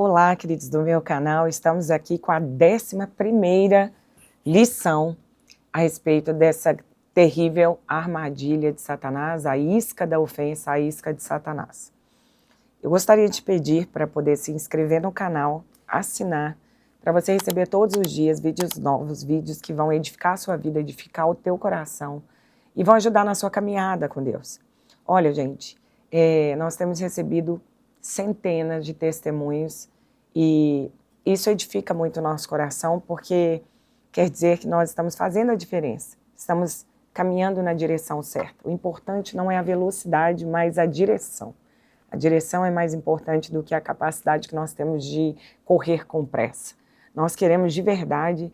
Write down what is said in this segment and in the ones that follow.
Olá, queridos do meu canal, estamos aqui com a 11ª lição a respeito dessa terrível armadilha de Satanás, a isca da ofensa, a isca de Satanás. Eu gostaria de pedir para poder se inscrever no canal, assinar, para você receber todos os dias vídeos novos, vídeos que vão edificar a sua vida, edificar o teu coração e vão ajudar na sua caminhada com Deus. Olha, gente, nós temos recebido centenas de testemunhos e isso edifica muito o nosso coração, porque quer dizer que nós estamos fazendo a diferença, estamos caminhando na direção certa. O importante não é a velocidade, mas a direção. A direção é mais importante do que a capacidade que nós temos de correr com pressa. Nós queremos de verdade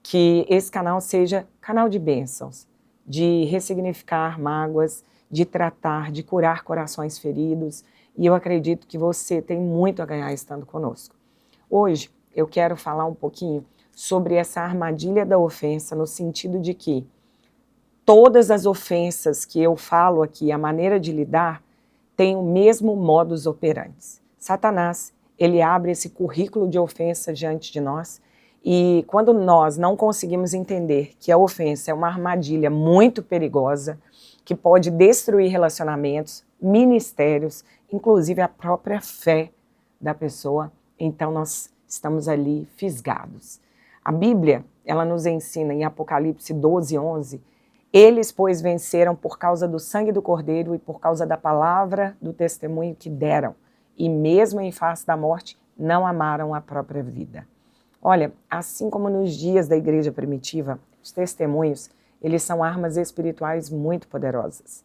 que esse canal seja canal de bênçãos, de ressignificar mágoas, de tratar, de curar corações feridos, e eu acredito que você tem muito a ganhar estando conosco. Hoje eu quero falar um pouquinho sobre essa armadilha da ofensa, no sentido de que todas as ofensas que eu falo aqui, a maneira de lidar, tem o mesmo modus operandi. Satanás, ele abre esse currículo de ofensa diante de nós, e quando nós não conseguimos entender que a ofensa é uma armadilha muito perigosa, que pode destruir relacionamentos, ministérios, inclusive a própria fé da pessoa, então nós estamos ali fisgados. A Bíblia, ela nos ensina em Apocalipse 12:11, eles, pois, venceram por causa do sangue do Cordeiro e por causa da palavra do testemunho que deram, e mesmo em face da morte, não amaram a própria vida. Olha, assim como nos dias da igreja primitiva, os testemunhos, eles são armas espirituais muito poderosas.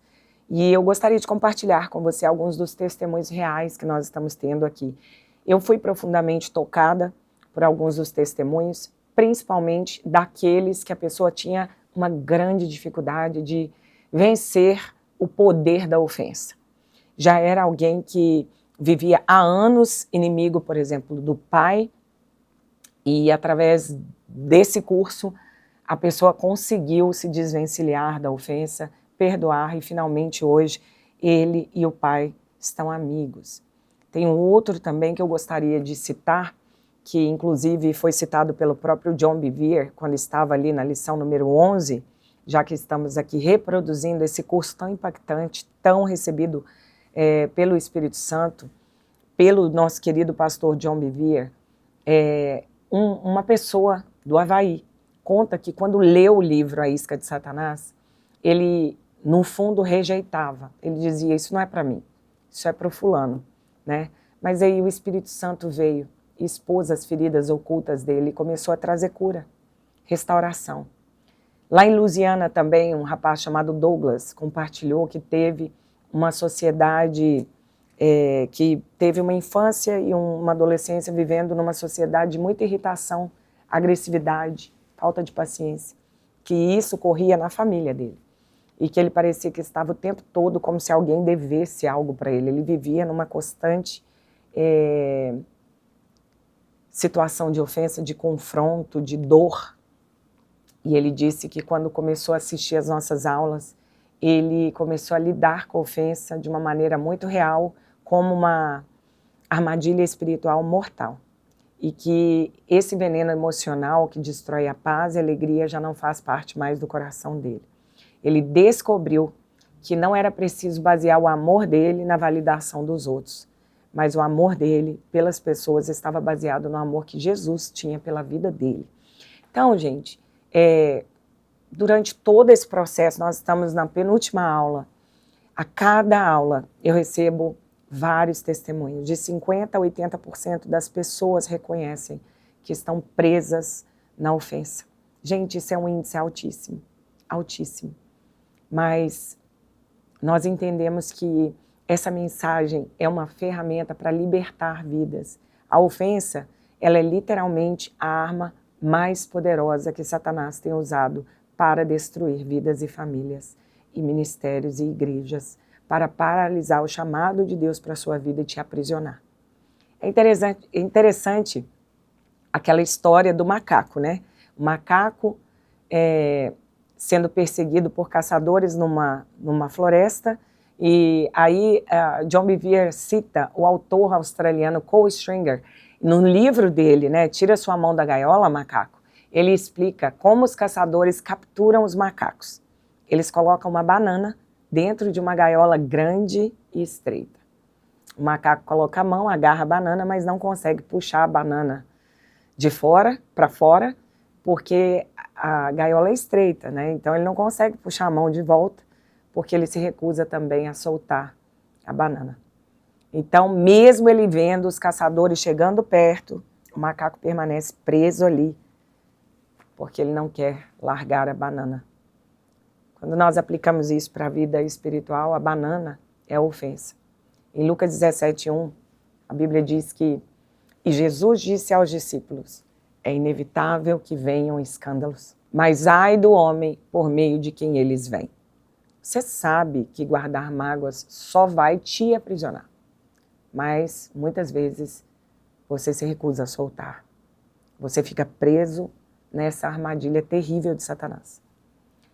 E eu gostaria de compartilhar com você alguns dos testemunhos reais que nós estamos tendo aqui. Eu fui profundamente tocada por alguns dos testemunhos, principalmente daqueles que a pessoa tinha uma grande dificuldade de vencer o poder da ofensa. Já era alguém que vivia há anos inimigo, por exemplo, do pai, e através desse curso a pessoa conseguiu se desvencilhar da ofensa, perdoar, e finalmente hoje ele e o pai estão amigos. Tem um outro também que eu gostaria de citar, que inclusive foi citado pelo próprio John Bevere, quando estava ali na lição número 11, já que estamos aqui reproduzindo esse curso tão impactante, tão recebido pelo Espírito Santo, pelo nosso querido pastor John Bevere. Uma pessoa do Havaí conta que quando leu o livro A Isca de Satanás, ele no fundo rejeitava, ele dizia, isso não é para mim, isso é para o fulano, né? Mas aí o Espírito Santo veio, expôs as feridas ocultas dele e começou a trazer cura, restauração. Lá em Louisiana também, um rapaz chamado Douglas compartilhou que teve uma sociedade, que teve uma infância e uma adolescência vivendo numa sociedade de muita irritação, agressividade, falta de paciência, que isso corria na família dele. E que ele parecia que estava o tempo todo como se alguém devesse algo para ele. Ele vivia numa constante situação de ofensa, de confronto, de dor. E ele disse que quando começou a assistir às nossas aulas, ele começou a lidar com a ofensa de uma maneira muito real, como uma armadilha espiritual mortal. E que esse veneno emocional que destrói a paz e a alegria já não faz parte mais do coração dele. Ele descobriu que não era preciso basear o amor dele na validação dos outros, mas o amor dele pelas pessoas estava baseado no amor que Jesus tinha pela vida dele. Então, gente, durante todo esse processo, nós estamos na penúltima aula. A cada aula eu recebo vários testemunhos, de 50% a 80% das pessoas reconhecem que estão presas na ofensa. Gente, isso é um índice altíssimo, altíssimo. Mas nós entendemos que essa mensagem é uma ferramenta para libertar vidas. A ofensa, ela é literalmente a arma mais poderosa que Satanás tem usado para destruir vidas e famílias, e ministérios e igrejas, para paralisar o chamado de Deus para a sua vida e te aprisionar. É interessante aquela história do macaco, né? O macaco sendo perseguido por caçadores numa floresta, e aí John Bevere cita o autor australiano Cole Stringer, No livro dele, né, Tira Sua Mão da Gaiola, Macaco, ele explica como os caçadores capturam os macacos. Eles colocam uma banana dentro de uma gaiola grande e estreita. O macaco coloca a mão, agarra a banana, mas não consegue puxar a banana de fora para fora, porque a gaiola é estreita, né? Então ele não consegue puxar a mão de volta, porque ele se recusa também a soltar a banana. Então, mesmo ele vendo os caçadores chegando perto, o macaco permanece preso ali, porque ele não quer largar a banana. Quando nós aplicamos isso para a vida espiritual, a banana é a ofensa. Em Lucas 17:1, a Bíblia diz que e Jesus disse aos discípulos, é inevitável que venham escândalos, mas ai do homem por meio de quem eles vêm. Você sabe que guardar mágoas só vai te aprisionar, mas muitas vezes você se recusa a soltar. Você fica preso nessa armadilha terrível de Satanás.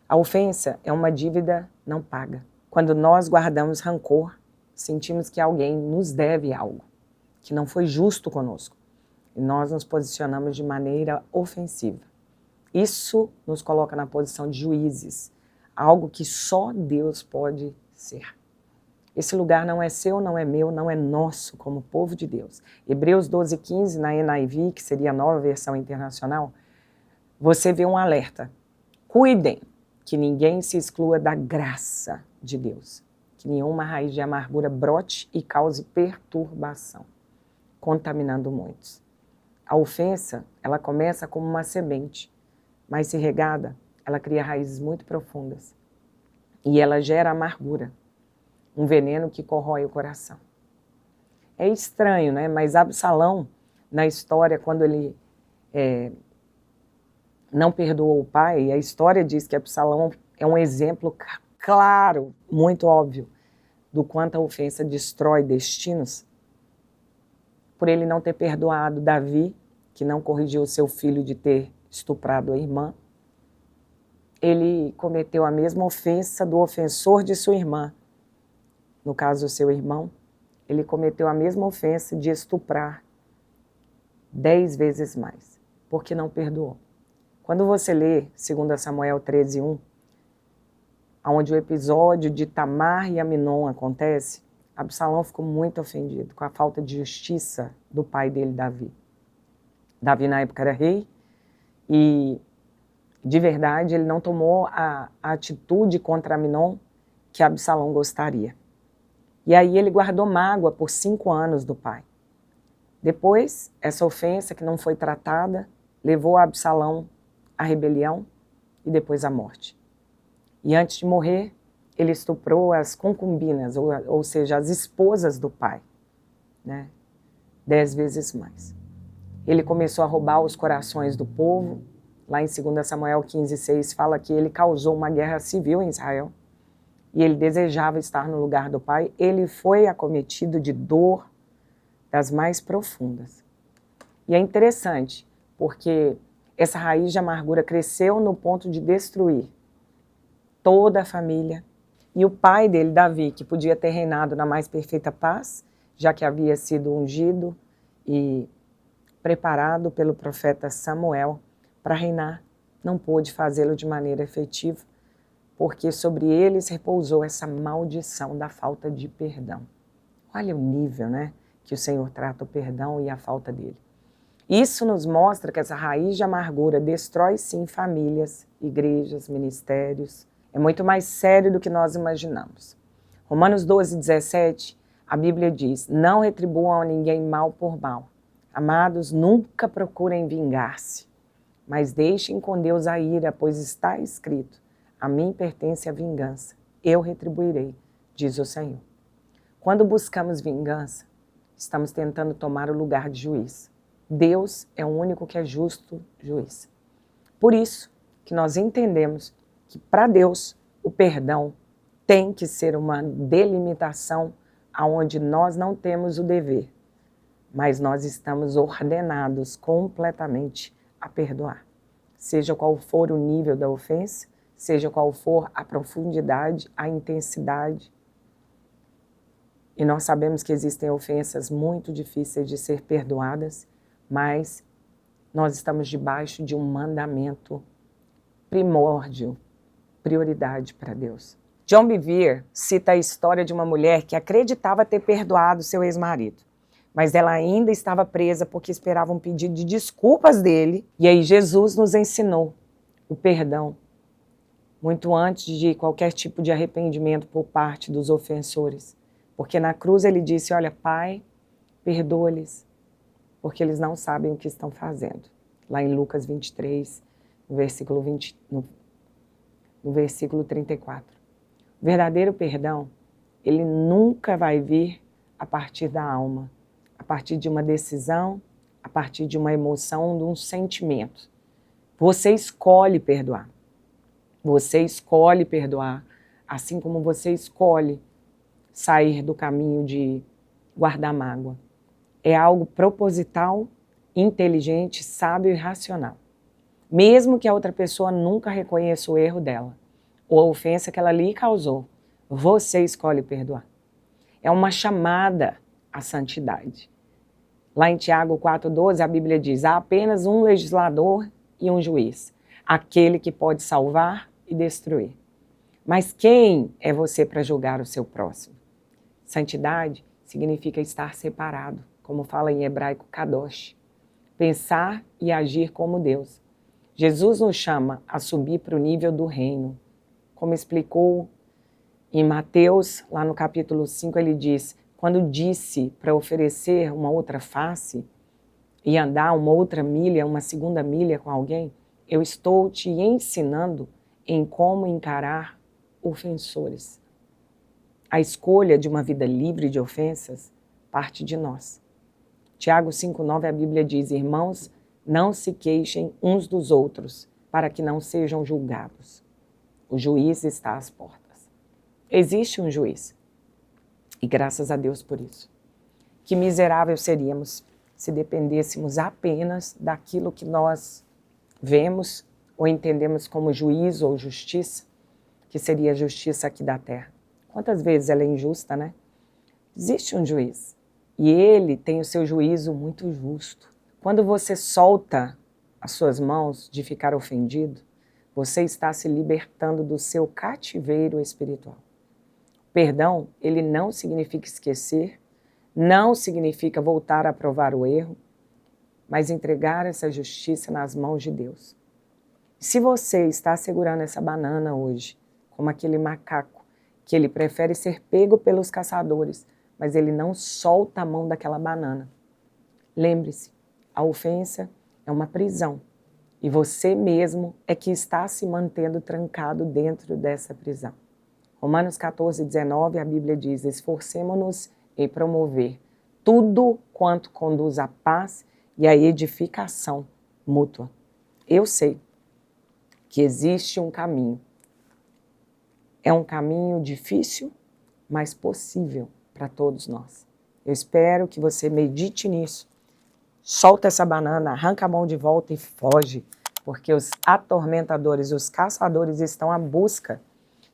A ofensa é uma dívida não paga. Quando nós guardamos rancor, sentimos que alguém nos deve algo, que não foi justo conosco. E nós nos posicionamos de maneira ofensiva. Isso nos coloca na posição de juízes, algo que só Deus pode ser. Esse lugar não é seu, não é meu, não é nosso como povo de Deus. Hebreus 12:15, na NIV, que seria a nova versão internacional, você vê um alerta. Cuidem que ninguém se exclua da graça de Deus, que nenhuma raiz de amargura brote e cause perturbação, contaminando muitos. A ofensa, ela começa como uma semente, mas se regada, ela cria raízes muito profundas. E ela gera amargura, um veneno que corrói o coração. É estranho, né? Mas Absalão, na história, quando ele não perdoou o pai, a história diz que Absalão é um exemplo claro, muito óbvio, do quanto a ofensa destrói destinos, por ele não ter perdoado Davi, que não corrigiu o seu filho de ter estuprado a irmã. Ele cometeu a mesma ofensa do ofensor de sua irmã, no caso o seu irmão. Ele cometeu a mesma ofensa de estuprar 10 vezes mais, porque não perdoou. Quando você lê 2 Samuel 13:1, onde o episódio de Tamar e Aminon acontece, Absalão ficou muito ofendido com a falta de justiça do pai dele, Davi. Davi na época era rei e, de verdade, ele não tomou a atitude contra Aminon que Absalão gostaria. E aí ele guardou mágoa por 5 anos do pai. Depois, essa ofensa que não foi tratada levou Absalão à rebelião e depois à morte. E antes de morrer, ele estuprou as concubinas, ou seja, as esposas do pai, né? 10 vezes mais. Ele começou a roubar os corações do povo. Lá em 2 Samuel 15:6 fala que ele causou uma guerra civil em Israel e ele desejava estar no lugar do pai. Ele foi acometido de dor das mais profundas. E é interessante, porque essa raiz de amargura cresceu no ponto de destruir toda a família. E o pai dele, Davi, que podia ter reinado na mais perfeita paz, já que havia sido ungido e preparado pelo profeta Samuel para reinar, não pôde fazê-lo de maneira efetiva, porque sobre eles repousou essa maldição da falta de perdão. Olha o nível, né, que o Senhor trata o perdão e a falta dele. Isso nos mostra que essa raiz de amargura destrói sim famílias, igrejas, ministérios. É muito mais sério do que nós imaginamos. Romanos 12:17, a Bíblia diz, não retribuam a ninguém mal por mal. Amados, nunca procurem vingar-se, mas deixem com Deus a ira, pois está escrito, a mim pertence a vingança, eu retribuirei, diz o Senhor. Quando buscamos vingança, estamos tentando tomar o lugar de juiz. Deus é o único que é justo juiz. Por isso que nós entendemos que para Deus o perdão tem que ser uma delimitação aonde nós não temos o dever, mas nós estamos ordenados completamente a perdoar. Seja qual for o nível da ofensa, seja qual for a profundidade, a intensidade. E nós sabemos que existem ofensas muito difíceis de ser perdoadas mas nós estamos debaixo de um mandamento primórdio, prioridade para Deus. John Bevere cita a história de uma mulher que acreditava ter perdoado seu ex-marido, mas ela ainda estava presa porque esperava um pedido de desculpas dele. E aí Jesus nos ensinou o perdão muito antes de qualquer tipo de arrependimento por parte dos ofensores. Porque na cruz ele disse, olha, Pai, perdoa-lhes, porque eles não sabem o que estão fazendo. Lá em Lucas 23, no versículo 34. O verdadeiro perdão, ele nunca vai vir a partir da alma, a partir de uma decisão, a partir de uma emoção, de um sentimento. Você escolhe perdoar. Você escolhe perdoar, assim como você escolhe sair do caminho de guardar mágoa. É algo proposital, inteligente, sábio e racional. Mesmo que a outra pessoa nunca reconheça o erro dela, ou a ofensa que ela lhe causou, você escolhe perdoar. É uma chamada à santidade. Lá em Tiago 4,12, a Bíblia diz, há apenas um legislador e um juiz, aquele que pode salvar e destruir. Mas quem é você para julgar o seu próximo? Santidade significa estar separado, como fala em hebraico kadosh, pensar e agir como Deus. Jesus nos chama a subir para o nível do reino. Como explicou em Mateus, lá no capítulo 5, ele diz, quando disse para oferecer uma outra face e andar uma outra milha, uma segunda milha com alguém, eu estou te ensinando em como encarar ofensores. A escolha de uma vida livre de ofensas parte de nós. Tiago 5,9, a Bíblia diz, irmãos, não se queixem uns dos outros, para que não sejam julgados. O juiz está às portas. Existe um juiz. E graças a Deus por isso. Que miserável seríamos se dependêssemos apenas daquilo que nós vemos ou entendemos como juízo ou justiça, que seria a justiça aqui da terra. Quantas vezes ela é injusta, né? Existe um juiz e ele tem o seu juízo muito justo. Quando você solta as suas mãos de ficar ofendido, você está se libertando do seu cativeiro espiritual. Perdão, ele não significa esquecer, não significa voltar a provar o erro, mas entregar essa justiça nas mãos de Deus. Se você está segurando essa banana hoje, como aquele macaco, que ele prefere ser pego pelos caçadores, mas ele não solta a mão daquela banana. Lembre-se, a ofensa é uma prisão e você mesmo é que está se mantendo trancado dentro dessa prisão. Romanos 14:19, a Bíblia diz, esforcemo-nos em promover tudo quanto conduz à paz e à edificação mútua. Eu sei que existe um caminho. É um caminho difícil, mas possível para todos nós. Eu espero que você medite nisso. Solta essa banana, arranca a mão de volta e foge, porque os atormentadores, os caçadores estão à busca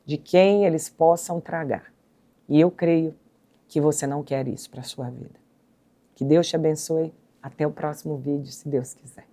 de quem eles possam tragar. E eu creio que você não quer isso para a sua vida. Que Deus te abençoe. Até o próximo vídeo, se Deus quiser.